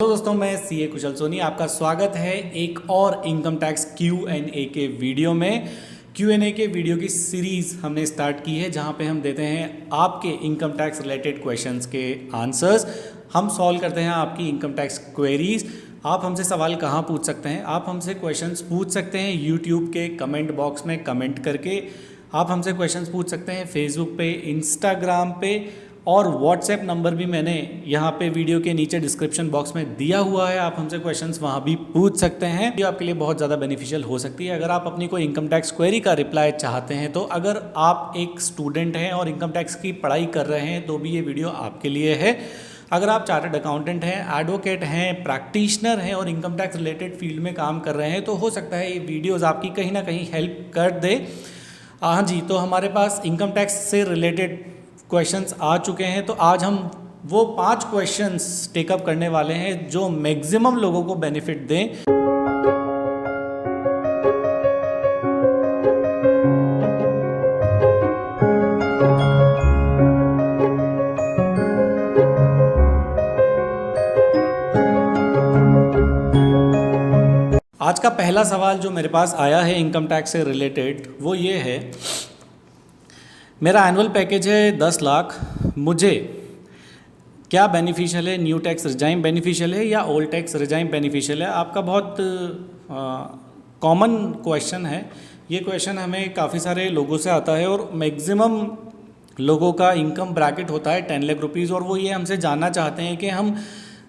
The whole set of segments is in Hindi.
तो दोस्तों मैं सीए कुशल सोनी आपका स्वागत है एक और इनकम टैक्स Q&A के वीडियो में। Q&A के वीडियो की सीरीज़ हमने स्टार्ट की है जहां पे हम देते हैं आपके इनकम टैक्स रिलेटेड क्वेश्चंस के आंसर्स। हम सॉल्व करते हैं आपकी इनकम टैक्स क्वेरीज। आप हमसे सवाल कहाँ पूछ सकते हैं? आप हमसे क्वेश्चंस पूछ सकते हैं यूट्यूब के कमेंट बॉक्स में कमेंट करके। आप हमसे क्वेश्चंस पूछ सकते हैं फेसबुक पे, इंस्टाग्राम पे, और व्हाट्सएप नंबर भी मैंने यहाँ पे वीडियो के नीचे डिस्क्रिप्शन बॉक्स में दिया हुआ है। आप हमसे क्वेश्चंस वहाँ भी पूछ सकते हैं। ये आपके लिए बहुत ज़्यादा बेनिफिशियल हो सकती है अगर आप अपनी कोई इनकम टैक्स क्वेरी का रिप्लाई चाहते हैं। तो अगर आप एक स्टूडेंट हैं और इनकम टैक्स की पढ़ाई कर रहे हैं तो भी ये वीडियो आपके लिए है। अगर आप चार्टर्ड अकाउंटेंट हैं, एडवोकेट हैं, प्रैक्टिशनर हैं और इनकम टैक्स रिलेटेड फील्ड में काम कर रहे हैं तो हो सकता है ये वीडियोज़ आपकी कहीं ना कहीं हेल्प कर दे। हाँ जी, तो हमारे पास इनकम टैक्स से रिलेटेड क्वेश्चंस आ चुके हैं। तो आज हम वो 5 क्वेश्चंस टेकअप करने वाले हैं जो मैक्सिमम लोगों को बेनिफिट दें। आज का पहला सवाल जो मेरे पास आया है इनकम टैक्स से रिलेटेड वो ये है, मेरा एनुअल पैकेज है 10 लाख, मुझे क्या बेनिफिशियल है? न्यू टैक्स रिजाइम बेनिफिशियल है या ओल्ड टैक्स रिजाइम बेनिफिशियल है? आपका बहुत कॉमन क्वेश्चन है। ये क्वेश्चन हमें काफ़ी सारे लोगों से आता है और मैक्सिमम लोगों का इनकम ब्रैकेट होता है 10 लाख रुपीज़ और वो ये हमसे जानना चाहते हैं कि हम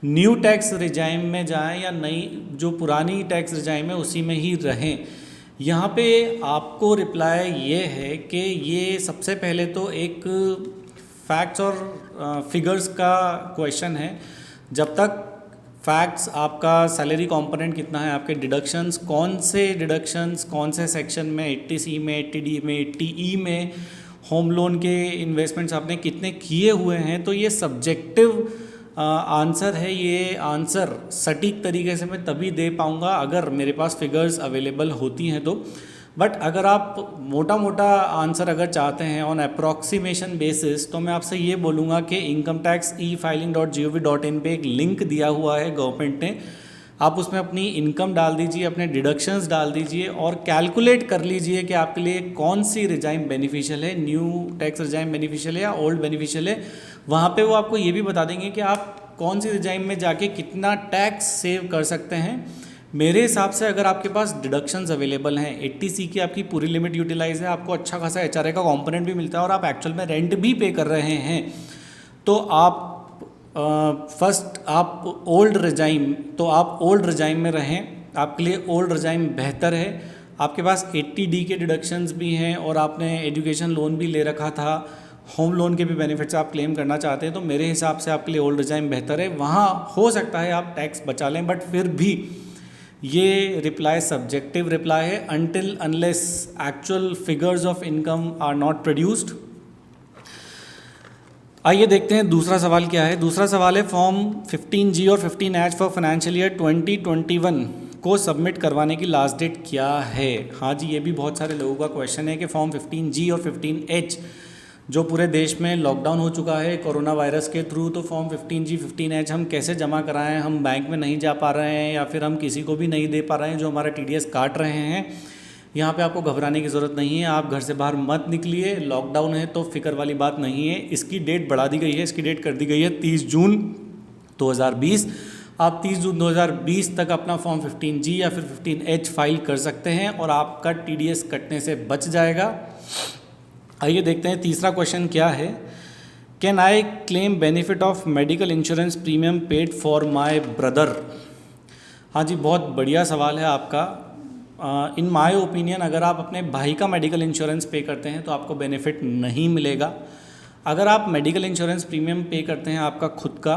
न्यू टैक्स रिजाइम में जाएं या नई जो पुरानी टैक्स रिजाइम है उसी में ही रहें। यहाँ पे आपको रिप्लाई ये है कि ये सबसे पहले तो एक फैक्ट्स और फिगर्स का क्वेश्चन है। जब तक फैक्ट्स आपका सैलरी कंपोनेंट कितना है, आपके डिडक्शंस कौन से सेक्शन में 80C में, 80D में, 80E में, होम लोन के इन्वेस्टमेंट्स आपने कितने किए हुए हैं, तो ये सब्जेक्टिव आंसर है। ये आंसर सटीक तरीके से मैं तभी दे पाऊँगा अगर मेरे पास फिगर्स अवेलेबल होती हैं तो। बट अगर आप मोटा मोटा आंसर अगर चाहते हैं ऑन अप्रॉक्सीमेशन बेसिस तो मैं आपसे ये बोलूँगा कि incometaxefiling.gov.in पे एक लिंक दिया हुआ है गवर्नमेंट ने। आप उसमें अपनी इनकम डाल दीजिए, अपने डिडक्शंस डाल दीजिए और कैलकुलेट कर लीजिए कि आपके लिए कौन सी रिजाइम बेनिफिशियल है, न्यू टैक्स रिजाइम बेनिफिशियल है या ओल्ड बेनिफिशियल है। वहाँ पे वो आपको ये भी बता देंगे कि आप कौन सी रिजाइम में जाके कितना टैक्स सेव कर सकते हैं। मेरे हिसाब से अगर आपके पास डिडक्शंस अवेलेबल हैं, 80C की आपकी पूरी लिमिट यूटिलाइज है, आपको अच्छा खासा HRA का कंपोनेंट भी मिलता है और आप एक्चुअल में रेंट भी पे कर रहे हैं, तो आप आप ओल्ड रिजाइम में रहें। आपके लिए ओल्ड रिजाइम बेहतर है। आपके पास 80D के डिडक्शंस भी हैं और आपने एजुकेशन लोन भी ले रखा था, होम लोन के भी बेनिफिट्स आप क्लेम करना चाहते हैं, तो मेरे हिसाब से आपके लिए ओल्ड रिजाइम बेहतर है। वहाँ हो सकता है आप टैक्स बचा लें, बट फिर भी ये रिप्लाई सब्जेक्टिव रिप्लाई है until unless actual figures of income are not produced. आइए देखते हैं दूसरा सवाल क्या है। दूसरा सवाल है, फॉर्म 15G और 15H फॉर फाइनेंशियल ईयर 2021 को सबमिट करवाने की लास्ट डेट क्या है? हाँ जी, ये भी बहुत सारे लोगों का क्वेश्चन है कि फॉर्म 15G और 15H जो पूरे देश में लॉकडाउन हो चुका है कोरोना वायरस के थ्रू, तो फॉर्म 15G 15H हम कैसे जमा कराएं? हम बैंक में नहीं जा पा रहे हैं या फिर हम किसी को भी नहीं दे पा रहे हैं जो हमारा TDS काट रहे हैं। यहाँ पे आपको घबराने की ज़रूरत नहीं है, आप घर से बाहर मत निकलिए। लॉकडाउन है तो फिक्र वाली बात नहीं है। इसकी डेट बढ़ा दी गई है, इसकी डेट कर दी गई है 30 जून 2020। आप 30 जून 2020 तक अपना फॉर्म 15G या फिर 15H फाइल कर सकते हैं और आपका TDS कटने से बच जाएगा। आइए देखते हैं तीसरा क्वेश्चन क्या है। Can I claim benefit of medical insurance premium paid for my brother? हाँ जी, बहुत बढ़िया सवाल है आपका। इन माय ओपिनियन अगर आप अपने भाई का मेडिकल इंश्योरेंस पे करते हैं तो आपको बेनिफिट नहीं मिलेगा। अगर आप मेडिकल इंश्योरेंस प्रीमियम पे करते हैं आपका खुद का,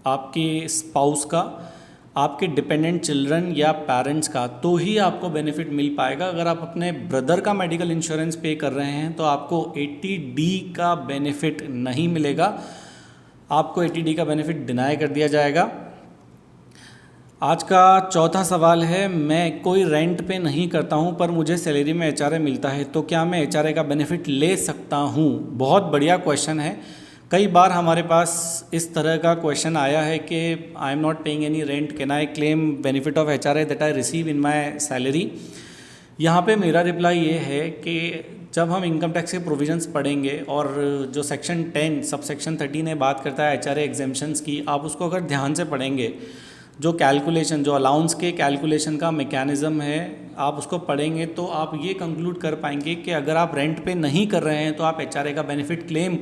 आपके स्पाउस का, आपके डिपेंडेंट चिल्ड्रन या पेरेंट्स का, तो ही आपको बेनिफिट मिल पाएगा। अगर आप अपने ब्रदर का मेडिकल इंश्योरेंस पे कर रहे हैं तो आपको 80D का बेनिफिट नहीं मिलेगा, आपको 80D का बेनिफिट डिनाई कर दिया जाएगा। आज का चौथा सवाल है, मैं कोई रेंट पे नहीं करता हूँ पर मुझे सैलरी में HRA मिलता है, तो क्या मैं HRA का बेनिफिट ले सकता हूँ? बहुत बढ़िया क्वेश्चन है। कई बार हमारे पास इस तरह का क्वेश्चन आया है कि I am not paying any rent, can I claim benefit of HRA that I receive in my salary. यहाँ पे मेरा रिप्लाई ये है कि जब हम इनकम टैक्स के प्रोविजंस पढ़ेंगे और जो सेक्शन 10 सब सेक्शन 13 बात करता है एचआरए एग्जेम्पशंस की, आप उसको अगर ध्यान से पढ़ेंगे, जो कैलकुलेशन, जो अलाउंस के कैलकुलेशन का मैकेनिज़्म है, आप उसको पढ़ेंगे तो आप ये कंक्लूड कर पाएंगे कि अगर आप रेंट पे नहीं कर रहे हैं तो आप एचआरए का बेनिफिट क्लेम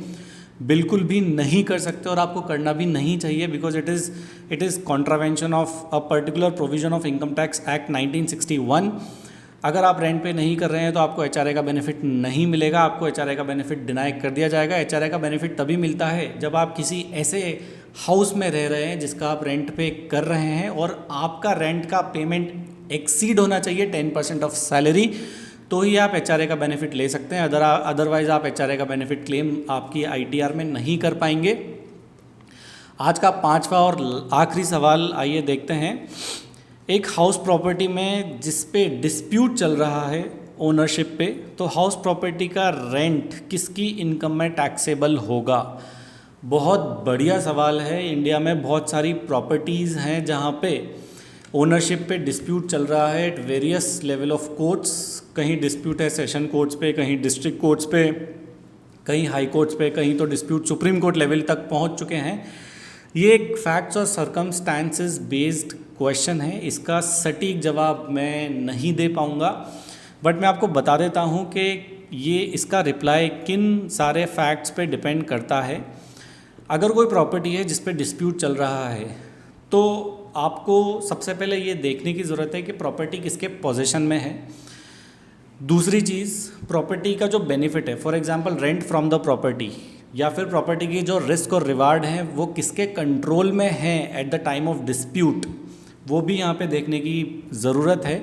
बिल्कुल भी नहीं कर सकते और आपको करना भी नहीं चाहिए, because it is contravention of a particular provision of income tax act 1961। अगर आप रेंट पे नहीं कर रहे हैं तो आपको एचआरए का बेनिफिट नहीं मिलेगा, आपको एचआरए का बेनिफिट डिनाई कर दिया जाएगा। एचआरए का बेनिफिट तभी मिलता है जब आप किसी ऐसे हाउस में रह रहे हैं जिसका आप रेंट पे कर रहे हैं और आपका रेंट का पेमेंट एक्सीड होना चाहिए 10% ऑफ सैलरी, तो ही आप एचआरए का बेनिफिट ले सकते हैं। अदरवाइज आप एचआरए का बेनिफिट क्लेम आपकी आईटीआर में नहीं कर पाएंगे। आज का 5वां और आखिरी सवाल आइए देखते हैं। एक हाउस प्रॉपर्टी में जिस पे डिस्प्यूट चल रहा है ओनरशिप पे, तो हाउस प्रॉपर्टी का रेंट किसकी इनकम में टैक्सेबल होगा? बहुत बढ़िया सवाल है। इंडिया में बहुत सारी प्रॉपर्टीज़ हैं जहाँ पे ओनरशिप पे डिस्प्यूट चल रहा है at various level of courts. कहीं डिस्प्यूट है सेशन कोर्ट्स पे, कहीं डिस्ट्रिक्ट कोर्ट्स पे, कहीं हाई कोर्ट्स पे, कहीं तो डिस्प्यूट सुप्रीम कोर्ट लेवल तक पहुँच चुके हैं। ये एक फैक्ट्स और सर्कमस्टांसेस बेस्ड क्वेश्चन है, इसका सटीक जवाब मैं नहीं दे पाऊँगा, बट मैं आपको बता देता हूँ कि ये इसका रिप्लाई किन सारे फैक्ट्स पे डिपेंड करता है। अगर कोई प्रॉपर्टी है जिस पे डिस्प्यूट चल रहा है तो आपको सबसे पहले ये देखने की ज़रूरत है कि प्रॉपर्टी किसके पोजीशन में है। दूसरी चीज़, प्रॉपर्टी का जो बेनिफिट है, for example rent from the property, या फिर प्रॉपर्टी की जो रिस्क और रिवार्ड है वो किसके कंट्रोल में है at the time of dispute, वो भी यहाँ पे देखने की ज़रूरत है।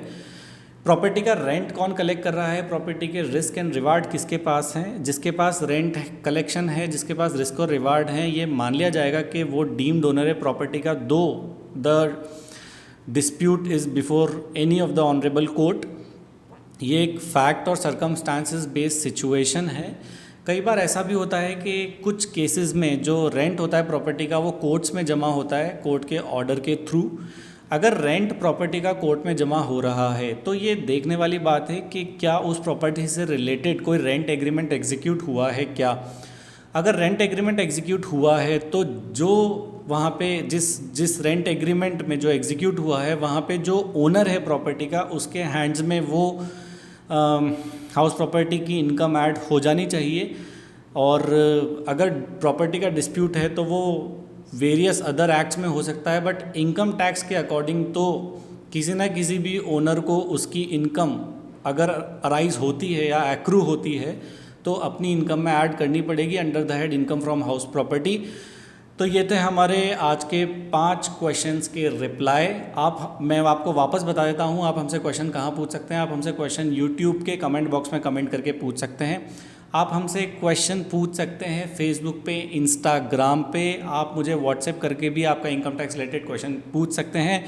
प्रॉपर्टी का रेंट कौन कलेक्ट कर रहा है, प्रॉपर्टी के रिस्क एंड रिवार्ड किसके पास हैं। जिसके पास रेंट कलेक्शन है, जिसके पास रिस्क और रिवार्ड हैं, ये मान लिया जाएगा कि वो डीम्ड ओनर है प्रॉपर्टी का, दो the dispute is before any of the honourable court. ये एक फैक्ट और सर्कमस्टांसेस बेस्ड सिचुएशन है। कई बार ऐसा भी होता है कि कुछ केसेस में जो रेंट होता है प्रॉपर्टी का वो कोर्ट्स में जमा होता है कोर्ट के ऑर्डर के थ्रू। अगर रेंट प्रॉपर्टी का कोर्ट में जमा हो रहा है तो ये देखने वाली बात है कि क्या उस प्रॉपर्टी से रिलेटेड कोई रेंट एग्रीमेंट एग्जीक्यूट हुआ है क्या। अगर रेंट एग्रीमेंट एग्जीक्यूट हुआ है तो जो वहाँ पे जिस रेंट एग्रीमेंट में जो एग्जीक्यूट हुआ है वहाँ पे जो ओनर है प्रॉपर्टी का उसके हैंड्स में वो हाउस प्रॉपर्टी की इनकम ऐड हो जानी चाहिए। और अगर प्रॉपर्टी का डिस्प्यूट है तो वो वेरियस अदर एक्ट्स में हो सकता है, बट इनकम टैक्स के अकॉर्डिंग तो किसी ना किसी भी ओनर को उसकी इनकम अगर अराइज होती है या एक्रू होती है तो अपनी इनकम में ऐड करनी पड़ेगी under the head income from house property. तो ये थे हमारे आज के 5 क्वेश्चंस के रिप्लाई। मैं आपको वापस बता देता हूँ आप हमसे क्वेश्चन कहाँ पूछ सकते हैं। आप हमसे क्वेश्चन यूट्यूब के कमेंट बॉक्स में कमेंट करके पूछ सकते हैं। आप हमसे क्वेश्चन पूछ सकते हैं फेसबुक पे, इंस्टाग्राम पे। आप मुझे व्हाट्सएप करके भी आपका इनकम टैक्स रिलेटेड क्वेश्चन पूछ सकते हैं।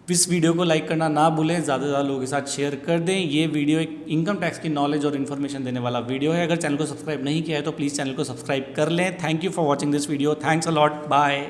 इस वीडियो को लाइक करना ना भूलें, ज़्यादा से ज़्यादा लोगों के साथ शेयर कर दें। ये वीडियो एक इनकम टैक्स की नॉलेज और इन्फॉर्मेशन देने वाला वीडियो है। अगर चैनल को सब्सक्राइब नहीं किया है तो प्लीज़ चैनल को सब्सक्राइब कर लें। Thank you for watching this video. Thanks a lot. Bye.